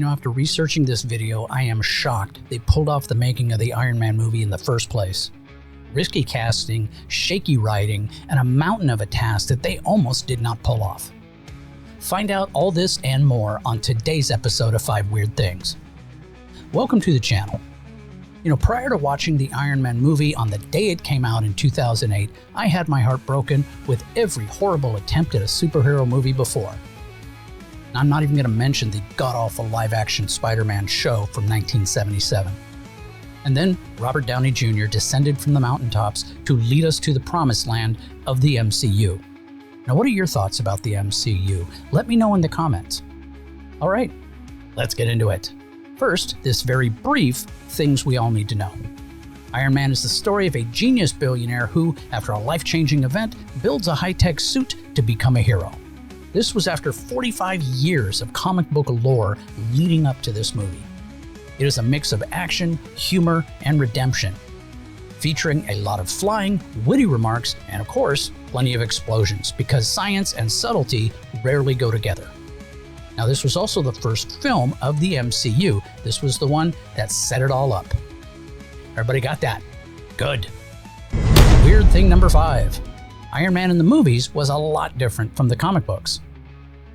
After researching this video, I am shocked they pulled off the making of the Iron Man movie in the first place. Risky casting, shaky writing, and a mountain of a task that they almost did not pull off. Find out all this and more on today's episode of 5 Weird Things. Welcome to the channel. Prior to watching the Iron Man movie on the day it came out in 2008, I had my heart broken with every horrible attempt at a superhero movie before. I'm not even going to mention the god-awful live-action Spider-Man show from 1977. And then Robert Downey Jr. descended from the mountaintops to lead us to the promised land of the MCU. Now, what are your thoughts about the MCU? Let me know in the comments. All right, let's get into it. First, this very brief things we all need to know. Iron Man is the story of a genius billionaire who, after a life-changing event, builds a high-tech suit to become a hero. This was after 45 years of comic book lore leading up to this movie. It is a mix of action, humor, and redemption, featuring a lot of flying, witty remarks, and of course, plenty of explosions, because science and subtlety rarely go together. Now, this was also the first film of the MCU. This was the one that set it all up. Everybody got that? Good. Weird thing number 5. Iron Man in the movies was a lot different from the comic books.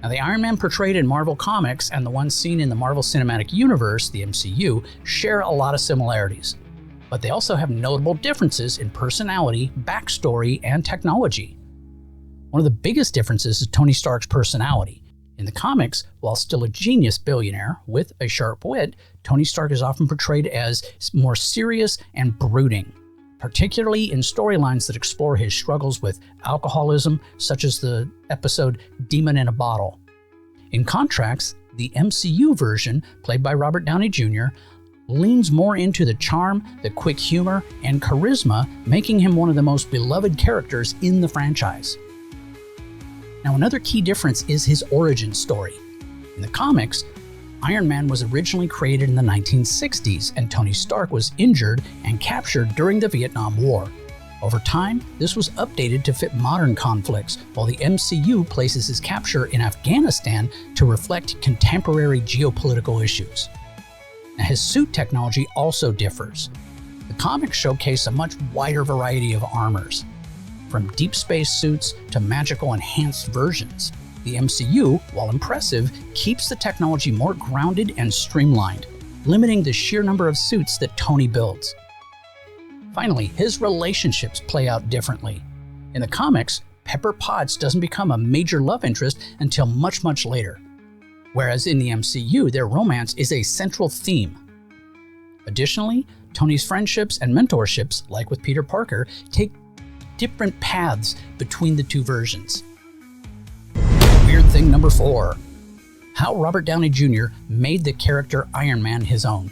Now, the Iron Man portrayed in Marvel Comics and the one seen in the Marvel Cinematic Universe, the MCU, share a lot of similarities. But they also have notable differences in personality, backstory, and technology. One of the biggest differences is Tony Stark's personality. In the comics, while still a genius billionaire with a sharp wit, Tony Stark is often portrayed as more serious and brooding, particularly in storylines that explore his struggles with alcoholism, such as the episode Demon in a Bottle. In contrast, the MCU version, played by Robert Downey Jr., leans more into the charm, the quick humor, and charisma, making him one of the most beloved characters in the franchise. Now, another key difference is his origin story. In the comics, Iron Man was originally created in the 1960s, and Tony Stark was injured and captured during the Vietnam War. Over time, this was updated to fit modern conflicts, while the MCU places his capture in Afghanistan to reflect contemporary geopolitical issues. Now, his suit technology also differs. The comics showcase a much wider variety of armors, from deep space suits to magical enhanced versions. The MCU, while impressive, keeps the technology more grounded and streamlined, limiting the sheer number of suits that Tony builds. Finally, his relationships play out differently. In the comics, Pepper Potts doesn't become a major love interest until much, much later, whereas in the MCU, their romance is a central theme. Additionally, Tony's friendships and mentorships, like with Peter Parker, take different paths between the two versions. Weird thing number 4. How Robert Downey Jr. made the character Iron Man his own.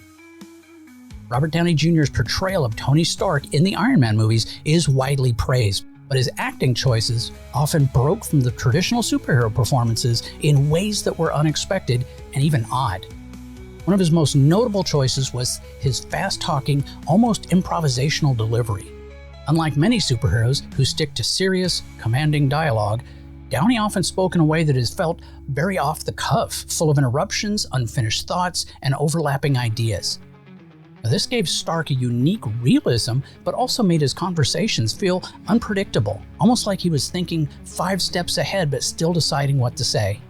Robert Downey Jr.'s portrayal of Tony Stark in the Iron Man movies is widely praised, but his acting choices often broke from the traditional superhero performances in ways that were unexpected and even odd. One of his most notable choices was his fast-talking, almost improvisational delivery. Unlike many superheroes who stick to serious, commanding dialogue, Downey often spoke in a way that is felt very off the cuff, full of interruptions, unfinished thoughts, and overlapping ideas. Now, this gave Stark a unique realism, but also made his conversations feel unpredictable, almost like he was thinking 5 steps ahead but still deciding what to say.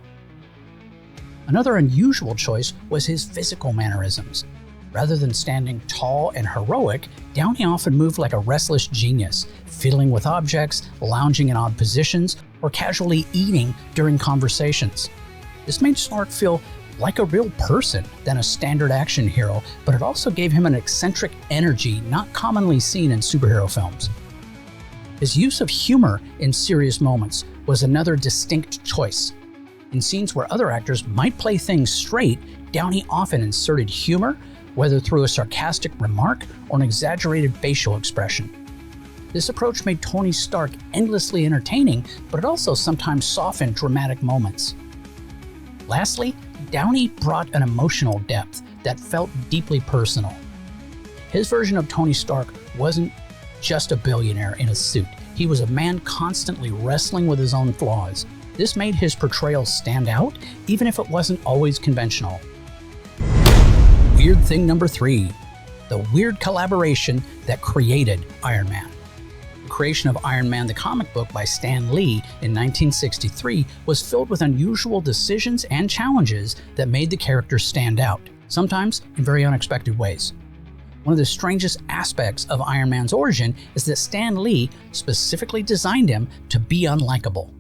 Another unusual choice was his physical mannerisms. Rather than standing tall and heroic, Downey often moved like a restless genius, fiddling with objects, lounging in odd positions, or casually eating during conversations. This made Stark feel like a real person than a standard action hero, but it also gave him an eccentric energy not commonly seen in superhero films. His use of humor in serious moments was another distinct choice. In scenes where other actors might play things straight, Downey often inserted humor, whether through a sarcastic remark or an exaggerated facial expression. This approach made Tony Stark endlessly entertaining, but it also sometimes softened dramatic moments. Lastly, Downey brought an emotional depth that felt deeply personal. His version of Tony Stark wasn't just a billionaire in a suit. He was a man constantly wrestling with his own flaws. This made his portrayal stand out, even if it wasn't always conventional. Weird thing number 3, the weird collaboration that created Iron Man. The creation of Iron Man the comic book by Stan Lee in 1963 was filled with unusual decisions and challenges that made the character stand out, sometimes in very unexpected ways. One of the strangest aspects of Iron Man's origin is that Stan Lee specifically designed him to be unlikable.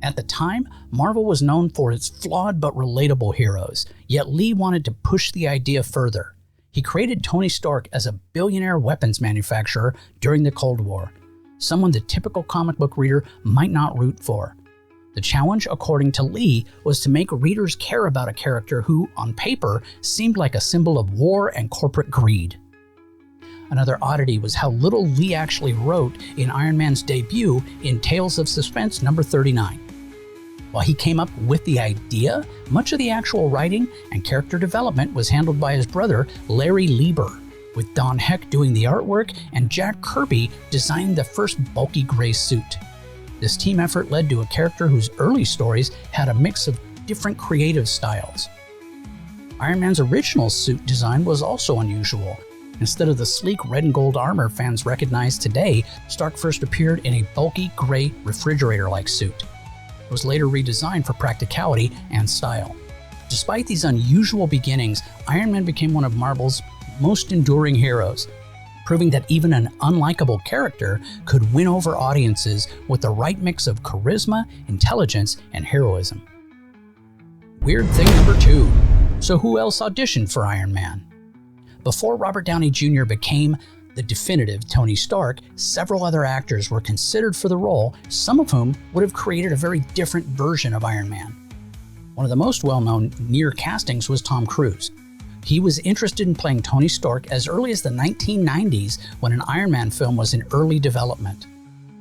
At the time, Marvel was known for its flawed but relatable heroes, yet Lee wanted to push the idea further. He created Tony Stark as a billionaire weapons manufacturer during the Cold War, someone the typical comic book reader might not root for. The challenge, according to Lee, was to make readers care about a character who, on paper, seemed like a symbol of war and corporate greed. Another oddity was how little Lee actually wrote in Iron Man's debut in Tales of Suspense number 39. While he came up with the idea, much of the actual writing and character development was handled by his brother, Larry Lieber, with Don Heck doing the artwork and Jack Kirby designing the first bulky gray suit. This team effort led to a character whose early stories had a mix of different creative styles. Iron Man's original suit design was also unusual. Instead of the sleek red and gold armor fans recognize today, Stark first appeared in a bulky gray refrigerator-like suit. It was later redesigned for practicality and style. Despite these unusual beginnings, Iron Man became one of Marvel's most enduring heroes, proving that even an unlikable character could win over audiences with the right mix of charisma, intelligence, and heroism. Weird thing number 2. So who else auditioned for Iron Man? Before Robert Downey Jr. became the definitive Tony Stark, several other actors were considered for the role, some of whom would have created a very different version of Iron Man. One of the most well-known near castings was Tom Cruise. He was interested in playing Tony Stark as early as the 1990s when an Iron Man film was in early development.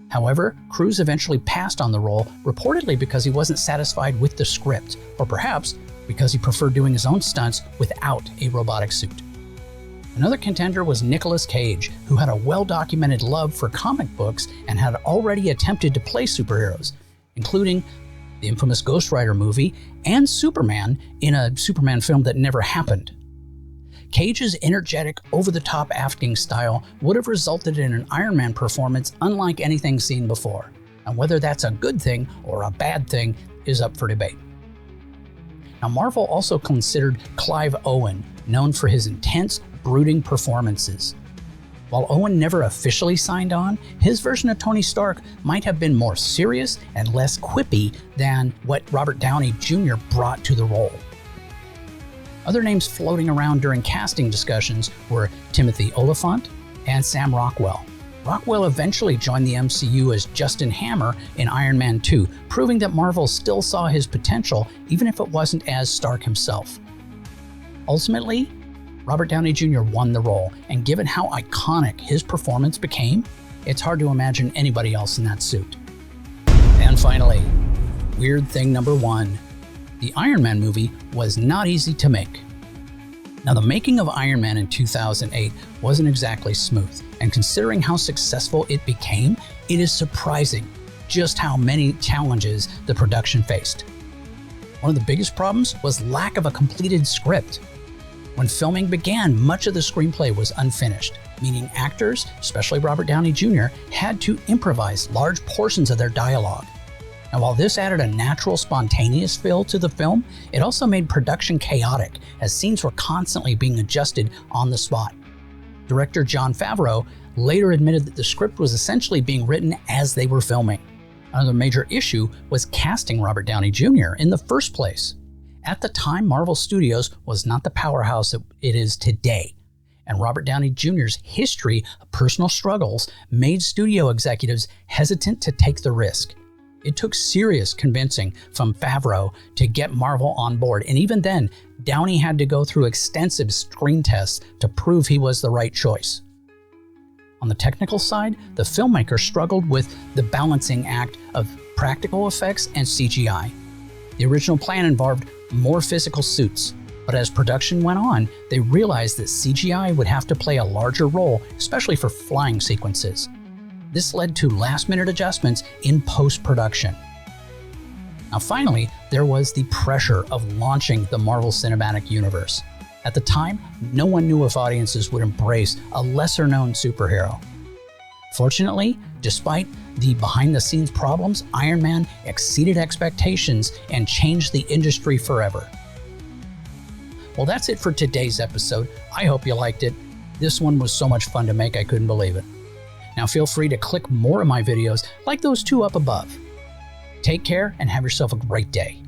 However, Cruise eventually passed on the role, reportedly because he wasn't satisfied with the script, or perhaps because he preferred doing his own stunts without a robotic suit. Another contender was Nicolas Cage, who had a well-documented love for comic books and had already attempted to play superheroes, including the infamous Ghost Rider movie and Superman in a Superman film that never happened. Cage's energetic, over-the-top acting style would have resulted in an Iron Man performance unlike anything seen before, and whether that's a good thing or a bad thing is up for debate. Now, Marvel also considered Clive Owen, known for his intense, brooding performances. While Owen never officially signed on, his version of Tony Stark might have been more serious and less quippy than what Robert Downey Jr. brought to the role. Other names floating around during casting discussions were Timothy Olyphant and Sam Rockwell. Rockwell eventually joined the MCU as Justin Hammer in Iron Man 2, proving that Marvel still saw his potential even if it wasn't as Stark himself. Ultimately, Robert Downey Jr. won the role, and given how iconic his performance became, it's hard to imagine anybody else in that suit. And finally, weird thing number 1. The Iron Man movie was not easy to make. Now, the making of Iron Man in 2008 wasn't exactly smooth, and considering how successful it became, it is surprising just how many challenges the production faced. One of the biggest problems was lack of a completed script. When filming began, much of the screenplay was unfinished, meaning actors, especially Robert Downey Jr., had to improvise large portions of their dialogue. Now, while this added a natural, spontaneous feel to the film, it also made production chaotic, as scenes were constantly being adjusted on the spot. Director Jon Favreau later admitted that the script was essentially being written as they were filming. Another major issue was casting Robert Downey Jr. in the first place. At the time, Marvel Studios was not the powerhouse it is today, and Robert Downey Jr.'s history of personal struggles made studio executives hesitant to take the risk. It took serious convincing from Favreau to get Marvel on board, and even then, Downey had to go through extensive screen tests to prove he was the right choice. On the technical side, the filmmaker struggled with the balancing act of practical effects and CGI. The original plan involved more physical suits, but as production went on, they realized that CGI would have to play a larger role, especially for flying sequences. This led to last-minute adjustments in post-production. Now finally, there was the pressure of launching the Marvel Cinematic Universe. At the time, no one knew if audiences would embrace a lesser-known superhero. Fortunately, despite the behind-the-scenes problems, Iron Man exceeded expectations and changed the industry forever. Well, that's it for today's episode. I hope you liked it. This one was so much fun to make, I couldn't believe it. Now feel free to click more of my videos like those two up above. Take care and have yourself a great day.